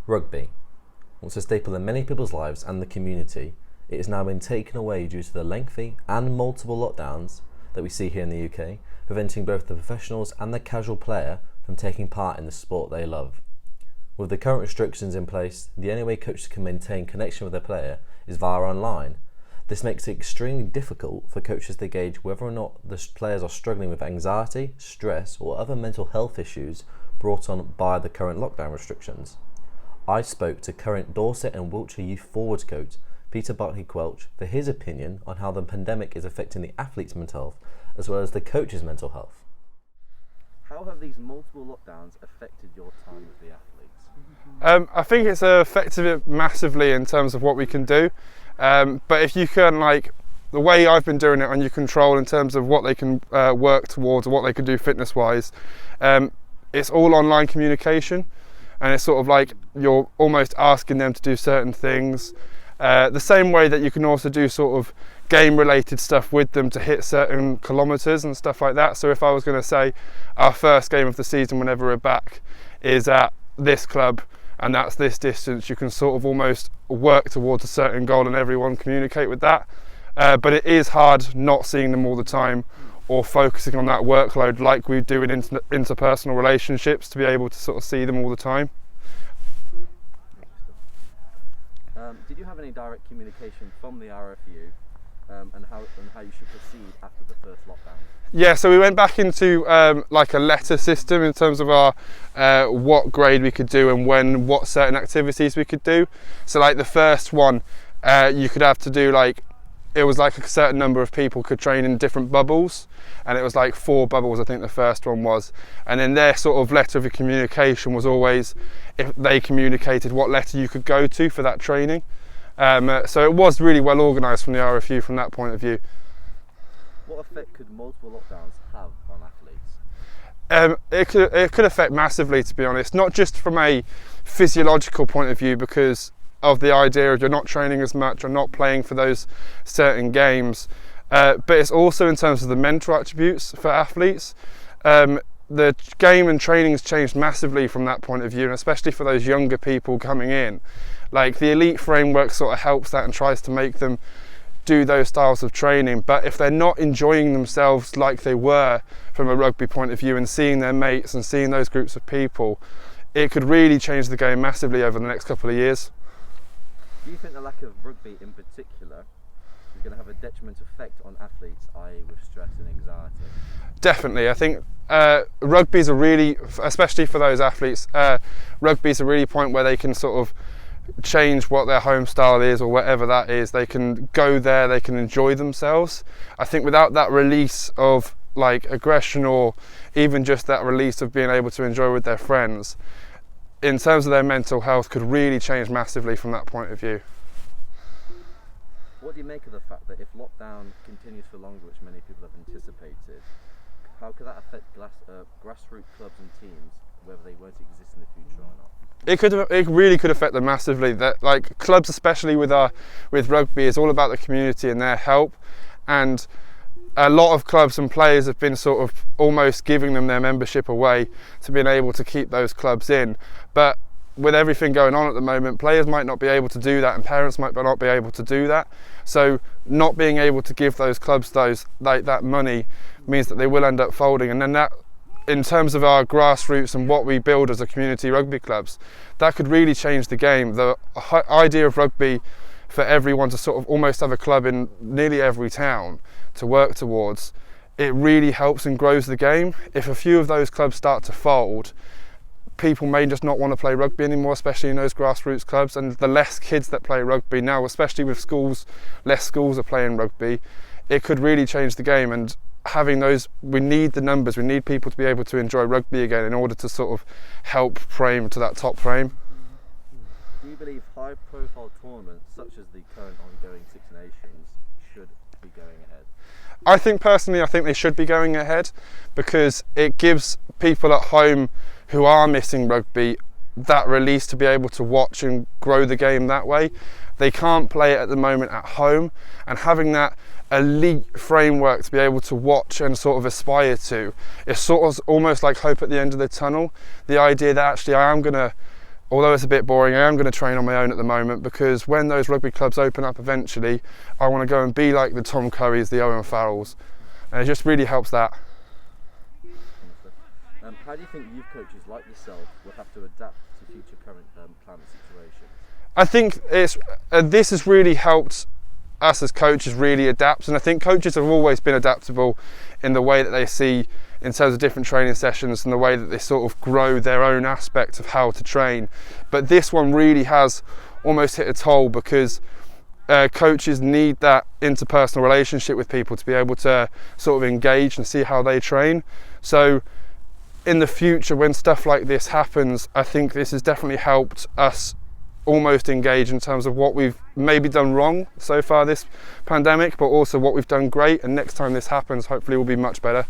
Rugby. Once a staple in many people's lives and the community, it has now been taken away due to the lengthy and multiple lockdowns that we see here in the UK, preventing both the professionals and the casual player from taking part in the sport they love. With the current restrictions in place, the only way coaches can maintain connection with their player is via online. This makes it extremely difficult for coaches to gauge whether or not the players are struggling with anxiety, stress, or other mental health issues brought on by the current lockdown restrictions. I spoke to current Dorset and Wiltshire youth forwards coach Peter Barclay-Quelch for his opinion on how the pandemic is affecting the athlete's mental health as well as the coach's mental health. How have these multiple lockdowns affected your time with the athletes? I think it's affected it massively in terms of what we can do. But if you can, the way I've been doing it on your control in terms of what they can work towards or what they can do fitness wise, it's all online communication, and it's sort of like you're almost asking them to do certain things. The same way that you can also do sort of game related stuff with them to hit certain kilometres and stuff like that. So if I was going to say our first game of the season whenever we're back is at this club and that's this distance, you can sort of almost work towards a certain goal and everyone communicate with that. But it is hard not seeing them all the time or focusing on that workload like we do in interpersonal relationships to be able to sort of see them all the time. Did you have any direct communication from the RFU and how you should proceed after the first lockdown? Yeah, so we went back into like a letter system in terms of our what grade we could do and what certain activities we could do. So like the first one, you could have to do it was like a certain number of people could train in different bubbles, and it was like 4 bubbles I think the first one was, and then their sort of letter of communication was always if they communicated what letter you could go to for that training. So it was really well organised from the RFU from that point of view. What effect could multiple lockdowns have on athletes? It could affect massively, to be honest, not just from a physiological point of view because of the idea of you're not training as much or not playing for those certain games, but it's also in terms of the mental attributes for athletes. The game and training has changed massively from that point of view, and especially for those younger people coming in. Like the elite framework sort of helps that and tries to make them do those styles of training, but if they're not enjoying themselves like they were from a rugby point of view and seeing their mates and seeing those groups of people, it could really change the game massively over the next couple of years. Do you think the lack of rugby in particular is going to have a detrimental effect on athletes, i.e. with stress and anxiety? Definitely. I think rugby is especially for those athletes, rugby is a really point where they can sort of change what their home style is or whatever that is. They can go there, they can enjoy themselves. I think without that release of aggression or even just that release of being able to enjoy with their friends, in terms of their mental health, could really change massively from that point of view. What do you make of the fact that if lockdown continues for longer, which many people have anticipated, how could that affect grassroots clubs and teams, whether they were to exist in the future or not? It really could affect them massively. That clubs, especially with rugby, is all about the community and their help, and a lot of clubs and players have been sort of almost giving them their membership away to being able to keep those clubs in. But with everything going on at the moment, players might not be able to do that and parents might not be able to do that. So not being able to give those clubs that money means that they will end up folding, and then that, in terms of our grassroots and what we build as a community rugby clubs, that could really change the game. The idea of rugby for everyone to sort of almost have a club in nearly every town to work towards, it really helps and grows the game. If a few of those clubs start to fold, people may just not want to play rugby anymore, especially in those grassroots clubs, and the less kids that play rugby now, especially with schools, less schools are playing rugby, it could really change the game. And having those, we need the numbers, we need people to be able to enjoy rugby again in order to sort of help frame to that top frame. Do you believe high profile tournaments such as the current ongoing Six Nations should be going ahead? I think they should be going ahead because it gives people at home who are missing rugby that release to be able to watch and grow the game that way. They can't play it at the moment at home, and having that elite framework to be able to watch and sort of aspire to is sort of almost like hope at the end of the tunnel. The idea that actually although it's a bit boring, I am going to train on my own at the moment, because when those rugby clubs open up eventually, I want to go and be like the Tom Currys, the Owen Farrells, and it just really helps that. How do you think youth coaches like yourself will have to adapt to future current climate situations? I think this has really helped us as coaches really adapt, and I think coaches have always been adaptable in the way that they see in terms of different training sessions and the way that they sort of grow their own aspect of how to train. But this one really has almost hit a toll, because coaches need that interpersonal relationship with people to be able to sort of engage and see how they train. So in the future, when stuff like this happens, I think this has definitely helped us almost engage in terms of what we've maybe done wrong so far this pandemic, but also what we've done great, and next time this happens, hopefully we'll be much better.